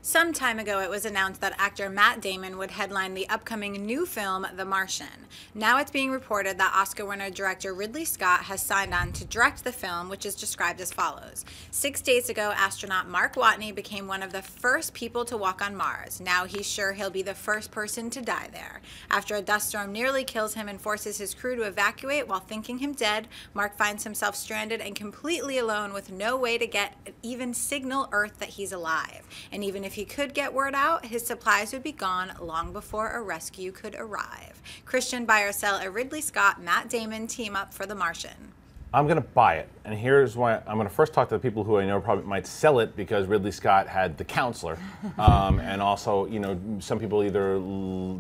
Some time ago, it was announced that actor Matt Damon would headline the upcoming new film, The Martian. Now it's being reported that Oscar winner director Ridley Scott has signed on to direct the film, which is described as follows. 6 days ago, astronaut Mark Watney became one of the first people to walk on Mars. Now he's sure he'll be the first person to die there. After a dust storm nearly kills him and forces his crew to evacuate while thinking him dead, Mark finds himself stranded and completely alone with no way to get even signal Earth that he's alive. And even if he could get word out, his supplies would be gone long before a rescue could arrive. Christian, buy or sell a Ridley Scott, Matt Damon team up for The Martian? I'm going to buy it, and here's why. I'm going to first talk to the people who I know probably might sell it, because Ridley Scott had The Counselor, and also, you know, some people either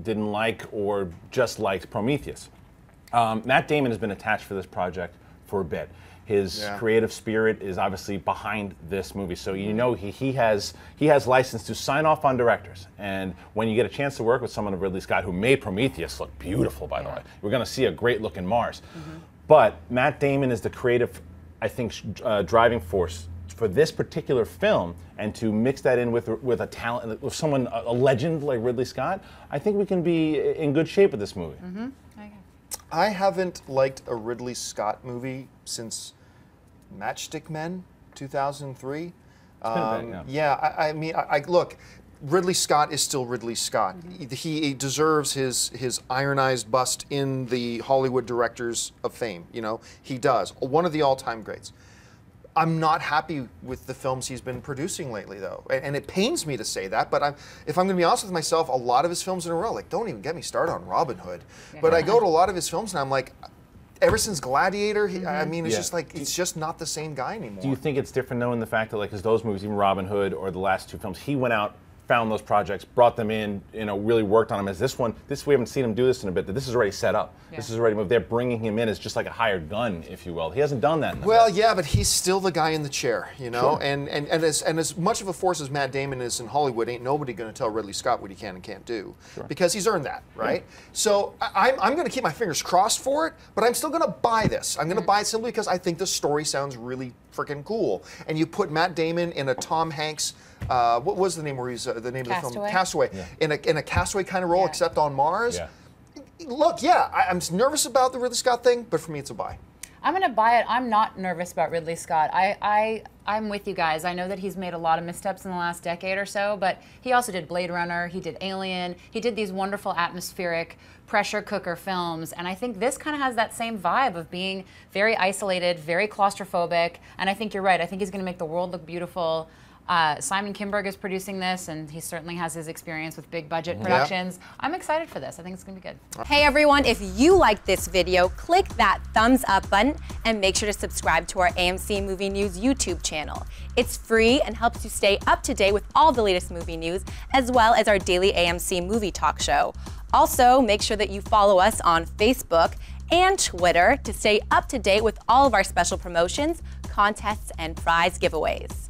didn't like or just liked Prometheus. Matt Damon has been attached for this project for a bit. His creative spirit is obviously behind this movie, so you know he has license to sign off on directors. And when you get a chance to work with someone of Ridley Scott, who made Prometheus look beautiful, by the way, we're going to see a great look in Mars. But Matt Damon is the creative, I think, driving force for this particular film, and to mix that in with a talent, with someone, a legend like Ridley Scott, I think we can be in good shape with this movie. I haven't liked a Ridley Scott movie since Matchstick Men, 2003. Yeah, I mean, look, Ridley Scott is still Ridley Scott. He deserves his ironized bust in the Hollywood directors of fame. You know, he does. One of the all-time greats. I'm not happy with the films he's been producing lately, though, and it pains me to say that. But if I'm going to be honest with myself, a lot of his films in a row, like, don't even get me started on Robin Hood. But I go to a lot of his films and I'm like, ever since Gladiator, I mean, it's just like, it's just not the same guy anymore. Do you think it's different, though, in the fact that, like, 'cause those movies, even Robin Hood or the last two films, he went out, found those projects, brought them in, you know, really worked on them. As this one, we haven't seen him do this in a bit, that this is already set up. This is already moved. They're bringing him in as just like a hired gun, if you will. He hasn't done that in the past. Yeah, but he's still the guy in the chair, you know? And as much of a force as Matt Damon is in Hollywood, ain't nobody going to tell Ridley Scott what he can and can't do. Because he's earned that, right? So I'm going to keep my fingers crossed for it, but I'm still going to buy this. I'm going to buy it simply because I think the story sounds really freaking cool. And you put Matt Damon in a Tom Hanks, what was the name where he's, the name of the film? Castaway. In a Castaway kind of role, except on Mars. Look, I'm nervous about the Ridley Scott thing, but for me it's a buy. I'm going to buy it. I'm not nervous about Ridley Scott. I'm with you guys. I know that he's made a lot of missteps in the last decade or so, but he also did Blade Runner, he did Alien, he did these wonderful atmospheric pressure cooker films, and I think this kind of has that same vibe of being very isolated, very claustrophobic, and I think you're right. I think he's going to make the world look beautiful. Simon Kinberg is producing this, and he certainly has his experience with big budget productions. I'm excited for this. I think it's going to be good. Hey everyone, if you liked this video, click that thumbs up button and make sure to subscribe to our AMC Movie News YouTube channel. It's free and helps you stay up to date with all the latest movie news, as well as our daily AMC movie talk show. Also, make sure that you follow us on Facebook and Twitter to stay up to date with all of our special promotions, contests, and prize giveaways.